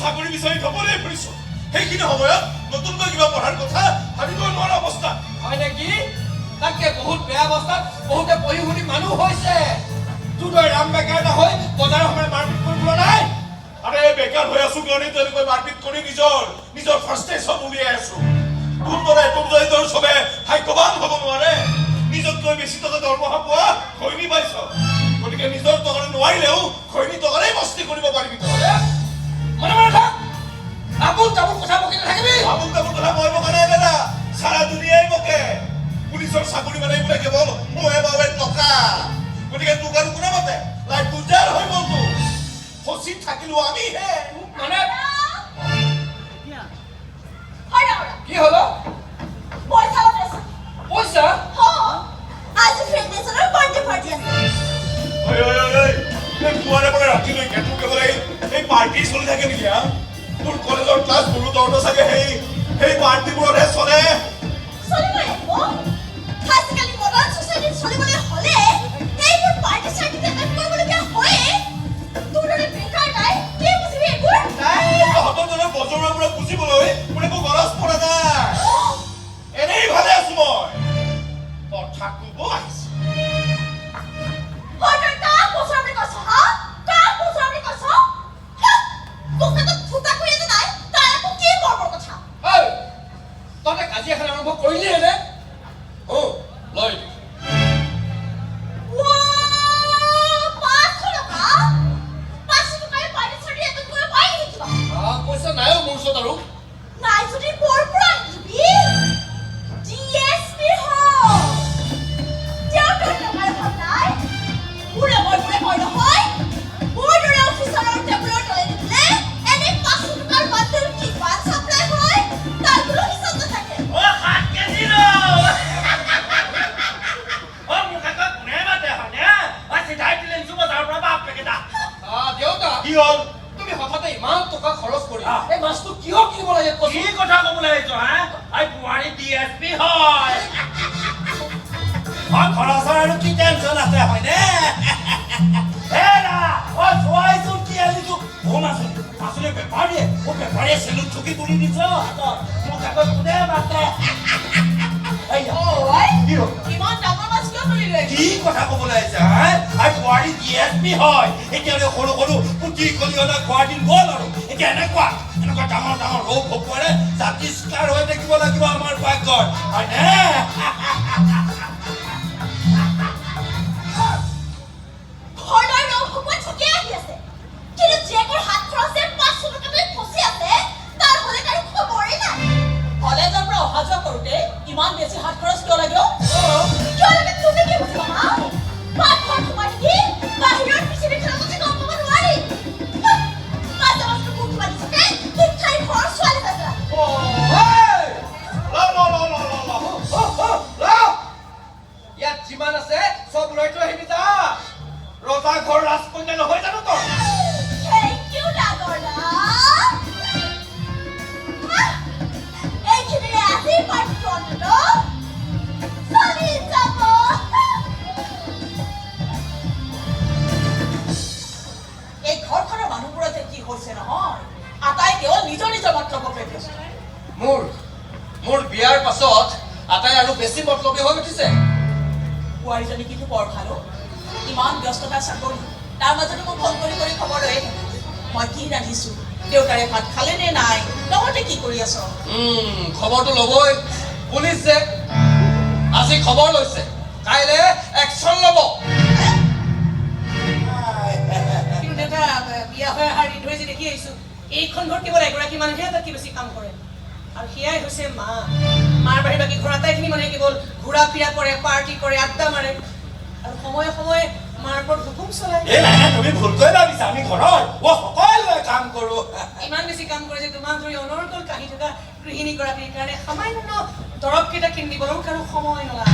চাকৰি বিচাৰি থবলৈ ফুৰিছো সেইখিনি সময়ত নতুনকৈ কিবা পঢ়াৰ কথা ভাবিব নোৱাৰা অৱস্থা হয় নেকি তাকে বহুত বেয়া অৱস্থাত বহুতে পঢ়ি শুনি মানুহ হৈছে তোৰ ৰাম বেকাৰ এটা হৈ বজাৰৰ সময় মাৰপিট কৰিবলৈ নাই আৰে বেকাৰ হৈ আছো কাৰণে তেনেকৈ মাৰপিট কৰি নিজৰ ফাৰ্ষ্টে চব উলিয়াই আছো তোৰ দৰে তোৰ চবে ভাগ্যৱান হ'ব নোৱাৰে নিজতকৈ বেছি টকা দৰমহা পোৱা খৈনী পাইছ গতিকে নিজৰ টকাৰে নোৱাৰিলেও খৈনী টকাৰে মস্তি কৰিব পাৰিবি তই মনে মনে থাক আবুল তাবুল কথা বকি নাথাকিবি আবুল তাবুল কথা মই বকা নাই দাদা সাৰা দুনিয়াই বকে পুলিচৰ চাকৰি মানে বোলে কেৱল মোহে বাবে টকা গতিকে তোক আৰু কোনে মাতে লাইফ গুজাৰ হৈ গ'ল তোৰ ফচি থাকিলো আমিহে মানে কি হলো পয়সা উঠেছে পইচা आज ফিটনেছৰ পাৰ্টি পাৰ্টি আছে ঐ এই পুৱাৰে পৰা ৰাতিলৈকে তোৰ কেৱল এই পাৰ্টি চলি থাকে নেকি তোৰ কলেজৰ ক্লাছ গুৰু দৌৰটো চাগে সেই পাৰ্টিবোৰতহে চলে চলিবই লাগিব আজিকালি মডাৰ্ণ ছ'চাইটিত চলিবলৈ হ'লে এইবোৰ পাৰ্টি চাৰ্টি এটেণ্ড কৰিবলগীয়া হয়ে তোৰ দৰে বেকাৰ নাই কি বুজিবি এইবোৰ তহঁতৰ দৰে বজৰৰ পৰা বুজিবলৈ মোৰ একো গৰজ পৰা নাই এনেই ভালে আছো মই কথা ক'ব আহিছো তই কাক বছৰ বুলি কৈছ কাক বছৰ বুলি কৈছ তোক এটা ফুটা কৰি এটা নাই তাৰ একো কি বৰবৰ কথা ঐ তহঁতে কাজিয়া খেলা আৰম্ভ কৰিলি এনে লৈ পইচা নাইও মোৰ ওচৰত আৰু নাই যদি বৰ পৰা দিবি ডিএসপি তেওঁ তোৰ টকাৰ ভাৱ নাই মোৰে কয় নহয় মোৰ দৰে অফিচাৰৰ টেবুলৰ তলে দিলে এনে 500 টকাৰ বান্ডেল কিমান চাপ্লাই হয় তাৰ কোনো হিচাপ নাথাকে সাত কেজি মোক আকৌ কোনে মাতে হয়নে চিধাই দিলে বজাৰৰ পৰা বাপ পেকেটা দেউতা কি হ'ল তুমি হঠাতে ইমান টকা খৰচ কৰি এই মাছটো কিয় কিনিব লাগে কি কথা ক'বলৈ আহিছো এই বুঢ়াৰী ডিএসপি হয় খৰচৰ আৰু কি টেনচন আছে হয়নে চোৱাইচোন কি আনিছো মাছুলি বেপাৰীয়ে চেলুট চকী তুলি দিছ মোক আকৌ কোনে মাতে ইমান ডাঙৰ মাছ কিয় তুলিলে কি কথা ক'বলৈ আহিছে বুঢ়াৰী ডিএসপি হয় এতিয়া সৰু সৰু পুঠি খলিহনা খোৱাৰ দিন গ'ল আৰু এতিয়া এনেকুৱা ডাঙৰ ডাঙৰ ৰৌ ভকুৱাৰে জাতিষ্কাৰ হৈ থাকিব লাগিব আমাৰ ভাগ্যৰ হয়নে ঘৰৰ ৰং শুকুৱাই ঠিকে আহি আছে কিন্তু জীয়েকৰ হাত খৰচে 500 টকালৈ ফচি আছে তাৰ হ'লে তাৰ খবৰেই নাই কলেজৰ পৰা অহা যোৱা কৰোঁতে ইমান বেছি হাত খৰচ কিয় লাগে কিয় লাগে তুমি কি বুজিবা পাকঘৰ সোমাই থাকি বাহিৰৰ পৃথিৱীখনৰ কথা গম পাব নোৱাৰি মাজে মাজে মোক কিবা দিছে তোৰ ঠাইৰ ঘৰৰ ছোৱালী চাইছা ইয়াত যিমান আছে চব লৈ থৈ আহিবি যা ৰজা ঘৰ ৰাজকন্যা নহয় জানো তই Thank you, Dagorda. এইখিনিৰে আজি পাৰ্টিটো অন্তত চলি যাব এই ঘৰখনৰ মানুহবোৰৰ যে কি হৈছে নহয় আটাই কেৱল নিজৰ মতলবকে ব্যস্ত মোৰ বিয়াৰ পাছত আটাই আৰু বেছি মতলবী হৈ উঠিছে বোৱাৰীজনী কিন্তু বৰ ভাল ইমান ব্যস্ততাৰ চাকৰি তাৰ মাজতে মোক ফোন কৰি খবৰ লৈ মই কি ৰান্ধিছো দেউতাৰে ভাত খালে নে নাই লগতে কি কৰি আছ খবৰটো ল'বই পুলিচ যে আজি খবৰ লৈছে কাইলে একশ্যন ল'ব কিন্তু দেউতা বিয়া হৈ অহাৰ ঋতুৱে যে দেখি আহিছো এইখন ঘৰত কেৱল এগৰাকী মানুহে তাতকৈ বেছি কাম কৰে আৰু সেয়াই হৈছে মাৰ বাহিৰে বাকী ঘৰ আটাইখিনি মানুহে কেৱল ঘূৰা ফিৰা কৰে পাৰ্টি কৰে আড্ডা মাৰে আৰু সময়ে সময়ে মাৰ ওপৰত হুকুম চলায় তুমি ভুলকৈ ভাবিছা আমি ঘৰৰ সকলোৱে কাম কৰো ইমান বেছি কাম কৰে যে তোমাক ধৰি অনৰ্গল কাঢ়ি থকা গৃহিণীগৰাকীৰ কাৰণে সামান্য দৰৱ কেইটা কিনি দিবলৈও কাৰো সময় নোলায়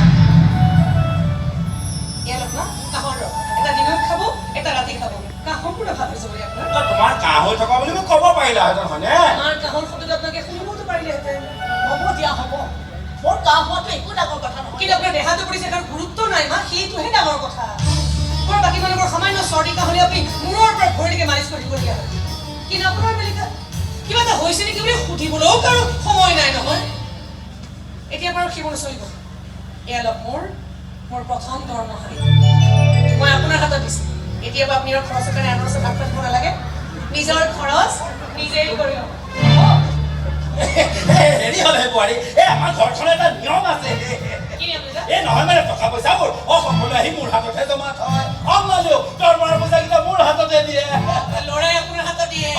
ইয়াত না কাহৰ দৰৱ এটা দিনত খাব এটা ৰাতি খাব কাহ সম্পূৰ্ণ ভাল হৈ যাব আপোনাৰ তোমাৰ কাহ হৈ থকা বুলি মোক ক'ব পাৰিলাহেঁতেন হয়নে আমাৰ কাহৰ শব্দটো আপোনালোকে শুনিবতো পাৰিলেহেঁতেন হ'ব দিয়া হ'ব মোৰ কাহ হোৱাটো একো ডাঙৰ কথা নহয় কিন্তু আপোনাৰ দেহাটো পৰিছে কাৰণ গুৰুত্ব নাই সেইটোহে ডাঙৰ কথা মোৰ বাকী মানুহবোৰ সামান্য চৰ্দি কাহ হ'লে আপুনি মূৰৰ পৰা ভৰিলৈকে মালিচ কৰি দিবলগীয়া হয় কিন্তু আপোনাৰ বেলেগ কিবা এটা হৈছে নেকি বুলি সুধিবলৈও কাৰো সময় নাই নহয় এতিয়া বাৰু সেইবোৰ চলিব এয়া লওক মোৰ প্ৰথম দৰমহা মই আপোনাৰ হাতত দিছোঁ এতিয়া বা আপোনাৰ খৰচৰ কাৰণে আনৰ ওচৰত ভাগ পাতিব নালাগে নিজৰ খৰচ নিজেই কৰি ল'ব হেৰি হ'লে বোৱাৰী আমাৰ ঘৰখনৰ এটা নিয়ম আছে কি নিয়ম দাদা নহয় মানে টকা পইচাবোৰ সকলো আহি মোৰ হাততহে জমা থয় আমালেও দৰমহাৰ পইচাকেইটা মোৰ হাততে দিয়ে ল'ৰাই আপোনাৰ হাতত দিয়ে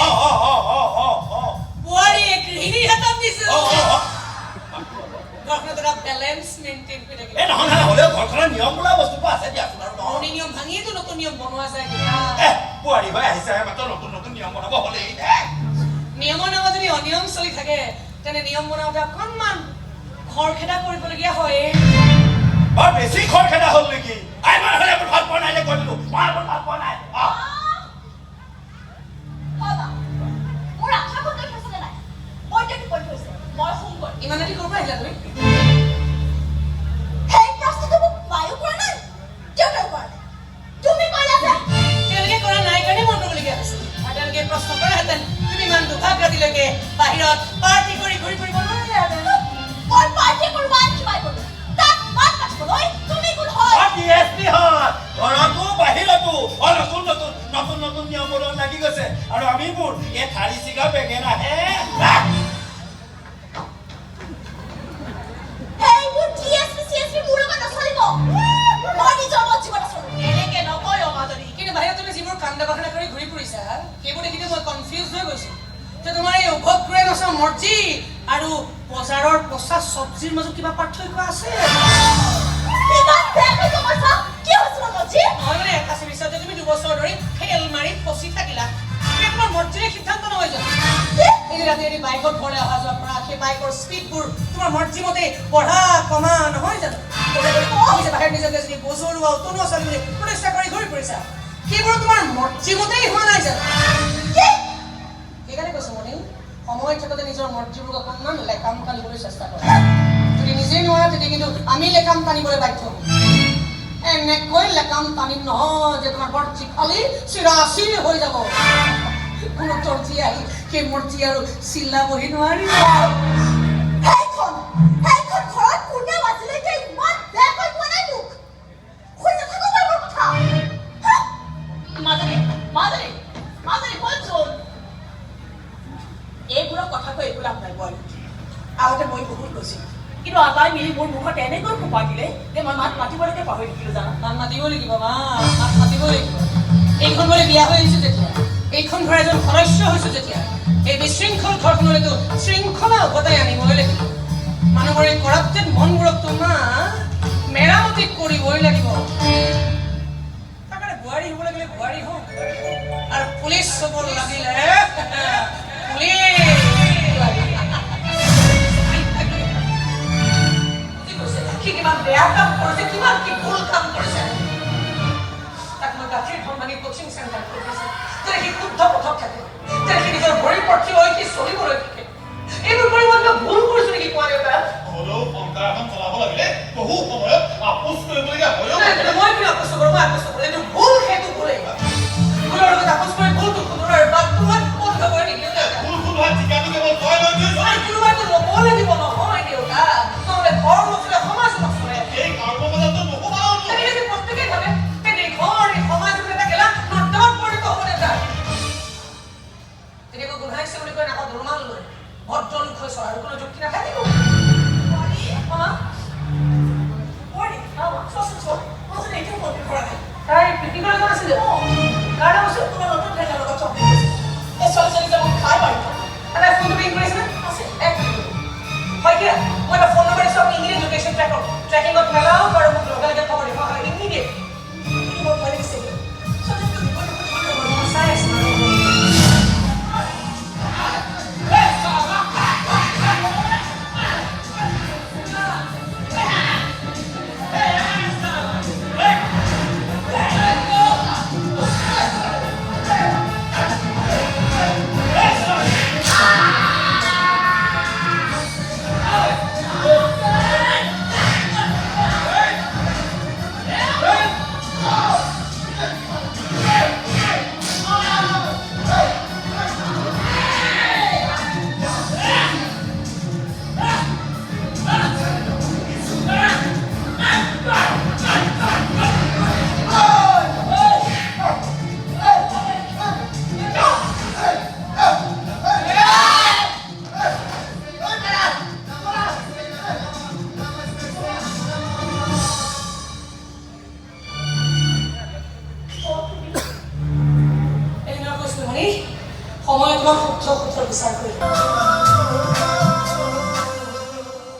বোৱাৰীয়ে গৃহিণীৰ হাতত দিছোঁ ঘৰখনত এটা বেলেঞ্চ মেইনটেইন কৰি থাকিব নহয় হ'লেও ঘৰখনৰ নিয়ম বোলা বস্তুটো আছে দিয়াচোন আৰু পুৰণি নিয়ম ভাঙিয়েতো নতুন নিয়ম বনোৱা যায় বোৱাৰী হৈ আহিছে মাত্ৰ নতুন নিয়ম বনাব হ'লেই নিয়মৰ নামত যদি অনিয়ম চলি থাকে তেনে নিয়ম বনাওঁতে অকণমান খৰখেদা কৰিবলগীয়া হয় বৰ বেছি খৰখেদা হ'ল নেকি মই হ'লে ভাল পোৱা নাই কৈ দিলোঁ মই ভাল পোৱা নাই মোৰ আশা কৰি থৈছে নাই মই এতিয়া কৈ থৈছে মই শুনগৈ ইমান ৰাতি ক'ৰ পৰা আহিলা তুমি সেই প্ৰশ্নটো মোক মায়ো কৰা নাই দেউতাও কৰা নাই তুমি কৰিলা যে তেওঁলোকে কৰা নাই কাৰণে মন কৰিবলগীয়া হৈছে আৰু তেওঁলোকে প্ৰশ্ন কৰাহেঁতেন তুমি ইমান দুভাগ ৰাতিলৈকে বাহিৰত পাৰ্টি কৰি ঘূৰি ফুৰিব নোৱাৰিলাহেঁতেন মই পাৰ্টি কৰিব আন কিবাই কৰিলোঁ তাক মাত পাতিবলৈ তুমি কোন হয় ডিএছপি হয় ঘৰতো বাহিৰতো নতুন নিয়মবোৰ লাগি গৈছে আৰু আমিবোৰ এই ঠাৰি চিগা বেঙেনা হে সেইবোৰ ডিএছপি চিএছপি মোৰ লগত নচলিব মই নিজৰ মত জীৱন আছোঁ এনেকে নকয় অমাজনী কিন্তু বাহিৰত তুমি যিবোৰ কাণ্ড বাসনা কৰি ঘূৰি ফুৰিছা সেইবোৰ দেখি মই কনফিউজ হৈ গৈছোঁ যে তোমাৰ এই উপক্ৰয় নচা মৰ্জি আৰু বজাৰৰ পচা চব্জিৰ মাজত কিবা পাৰ্থক্য আছে ইমান বেয়া হৈ কৈছা কি হৈছিল মজি মই মানে এটা চিৰিছত তুমি 2 বছৰ ধৰি ফেল মাৰি ফচি থাকিলা তোমাৰ মৰ্জিৰে সিদ্ধান্ত নহয় জানো এই ৰাতি এৰি বাইকত ঘৰলৈ অহা যোৱা কৰা সেই বাইকৰ স্পীডবোৰ তোমাৰ মৰ্জি মতে বঢ়া কমা নহয় জানো নিজে বাহিৰ নিজকে যদি বজৰুৱা উতনুৱা ছোৱালী বুলি প্ৰতিষ্ঠা কৰি ঘূৰি ফুৰিছা সেইবোৰ তোমাৰ মৰ্জি মতেই হোৱা নাই জানো সেইকাৰণে কৈছোঁ মণি সময় থাকোঁতে নিজৰ মৰ্জিবোৰ অকণমান লেকাম টানিবলৈ চেষ্টা কৰা যদি নিজেই নোৱাৰা তেতিয়া কিন্তু আমি লেকাম টানিবলৈ বাধ্য হ'ম এনেকৈ লেকাম টানিম নহয় যে তোমাৰ মৰ্জি খালি চিৰাচিৰ হৈ যাব কোনো তৰ্জি আহি সেই মৰ্জি আৰু চিলাবহি নোৱাৰিব সেইখন ঘৰত কোনে বাজিলৈকে ইমান বেয়াকৈ কোৱা নাই মোক শুনি নাথাকো মই মোৰ কথা মাজনী বলচোন এইবোৰৰ কথা কৈ একো লাভ নাই বল আগতে মই বহুত কৈছিলোঁ কিন্তু আটাই মিলি মোৰ মুখত এনেকৈ কোপা দিলে যে মই মাত মাতিবলৈকে পাহৰি থাকিলোঁ জানা মাত মাতিব লাগিব মাত মাতিব লাগিব এইখন ঘৰে বিয়া হৈ আহিছোঁ যেতিয়া এইখন ঘৰ এজন সদস্য হৈছোঁ যেতিয়া এই বিশৃংখল ঘৰখনলৈতো শৃংখলা উভতাই আনিবই লাগিব মানুহৰ এই কৰাপ্টেড মনবোৰক তোমাৰ মেৰামতি কৰিবই লাগিব তাৰ কাৰণে বোৱাৰী হ'ব লাগিলে বোৱাৰী হওঁ আৰু পুলিচ হ'ব লাগিলে সি কিমান বেয়া কাম কৰিছে কিমান কি ভুল কাম কৰিছে তাক মই গাঁঠিৰ ধন ভাঙি কোচিং চেণ্টাৰ কৰি দিছোঁ যে সি শুদ্ধ পথত থাকে যে সি নিজৰ ভৰিৰ পৰ্থি হৈ সি চলিবলৈ শিকে এইবোৰ কৰিব কিবা ভুল কৰিছোঁ নেকি কোৱা দেউতা হ'লেও সংসাৰ এখন চলাব লাগিলে বহু সময়ত আপোচ কৰিবলগীয়া হয়ও মই কিয় আপোচ কৰোঁ মই আপোচ কৰোঁ এইটো ভুল সেইটো ভুলেই ভুলৰ লগত আপোচ কৰি ভুলটো শুধৰোৱাৰ বাটটো মই বন্ধ কৰি নিদিওঁ ভুল হোৱা ঠিকাটো কেৱল তই লৈ থৈছ কোনোবাইতো ল'ব লাগিব নহয় দেউতা নহ'লে ঘৰ নচলে সমাজ নচলে এই কৰ্মবজাৰটো নোসোমাও তেনেকে যে প্ৰত্যেকেই ভাবে তেনে ঘৰ এই সমাজ এটা গেলা নৰ্দমাত পৰিণত হ'ব দেউতা তেনেকৈ গোন্ধাইছে বুলি কৈ নাকত ৰুমাল লৈ ভদ্ৰ লোক হৈ চলাৰ কোনো যুক্তি নাথাকিব তাই পিকনিক কৰা আছিলে কাৰ নাম আছিল তোমাৰ নতুন ঠাইৰ লগত চব্জি এই ছোৱালী যে মোক খাই বাৰু এটা ফোনটো পিং কৰিছে আছে এক মিনিট হয় কি মই এটা ফোন নম্বৰ দিছোঁ ইংলিছ লোকেশ্যন ট্ৰেকিঙত মেলাও আৰু মোক লগে লগে খবৰ দিব হয় ইমিডিয়েট মোৰ ভয় লাগিছে চাই আছোঁ মই শুদ্ধ শুদ্ধ বিচাৰ কৰিম